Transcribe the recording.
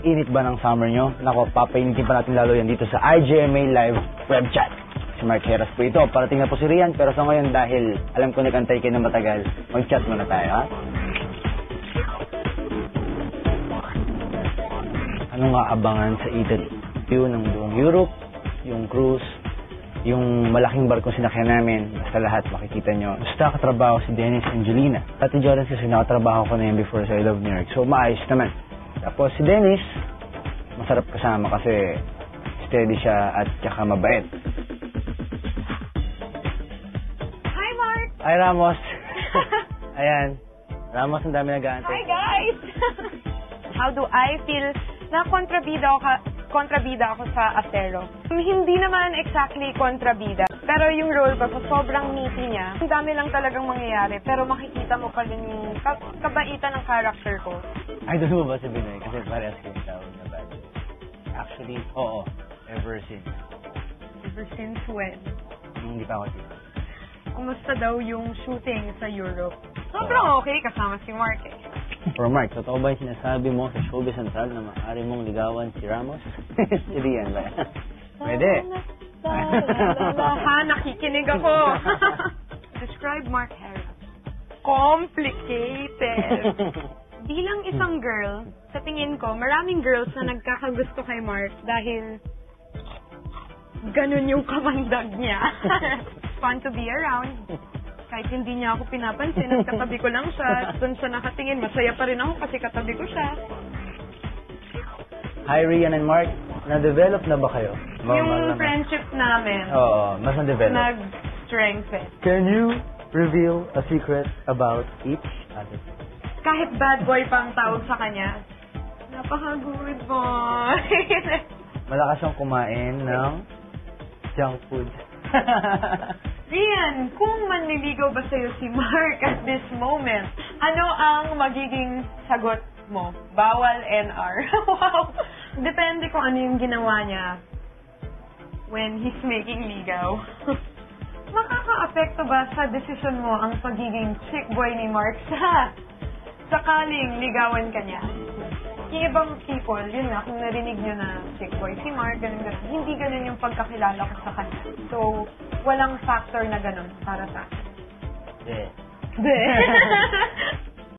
init ba ng summer nyo? Nako, papainitin pa natin lalo yan dito sa IGMA Live Web Chat. Si Mark Heras po ito. Parating na po si Rian, pero sa ngayon dahil alam ko nag-antay kayo na matagal, mag-chat muna tayo, ha? Ano nga abangan sa interview ng buong Europe, yung cruise, yung malaking barkong sinakyan namin, basta lahat makikita nyo. Basta katrabaho si Dennis Angelina. Pati Jordan kasi nakatrabaho ko na yan before sa I Love New York. So maayos naman. Tapos si Dennis, masarap kasama kasi steady siya at saka mabait. Hi, Mark! Hi, Ramos! Ayan. Ramos, ang dami nag-aantay. Hi, guys! How do I feel na kontrabida ako sa Acero? Hindi naman exactly kontrabida, pero yung role ko, sobrang meaty niya. Ang dami lang talagang mangyayari, pero makikita mo pa rin yung kabaitan ng character ko. Idol mo ba si Binoy? Kasi parehas kayong tawag na bad. Actually, oo. Ever since. Ever since when? Hindi pa ako dito. Kumusta daw yung shooting sa Europe? Sobrang okay, kasama si Mark eh. Pero Mark, totoo ba yung sinasabi mo sa Showbiz Central na maaari mong ligawan si Ramos? Si Rian ba? Pwede. Ha, nakikinig ako. Describe Mark Heras. Complicated. Bilang isang girl, sa tingin ko, maraming girls na nagkakagusto kay Mark dahil ganun yung kamandag niya. Fun to be around. Kahit hindi niya ako pinapansin, at katabi ko lang siya, doon siya nakatingin, masaya pa rin ako kasi katabi ko siya. Hi, Rian and Mark. Na-develop na ba kayo? Yung friendship namin, Oo, mas na-develop. nag-strengthen. Can you reveal a secret about each other? Kahit bad boy pa ang tawag sa kanya, napaka-good boy. Malakas siyang kumain ng junk food. Rian, kung manliligaw ba sa'yo si Mark at this moment, ano ang magiging sagot mo? Bawal NR. Wow! Depende kung ano yung ginawa niya when he's making ligaw. Makaka-apekto ba sa desisyon mo ang pagiging chick boy ni Mark sa sakaling ligawan ka niya? Yung ibang people, yun na, kung narinig nyo na chick boy si Mark, ganun. Hindi ganun yung pagkakilala ko sa kanya. So, walang factor na ganun para sa akin. Hindi. Hindi.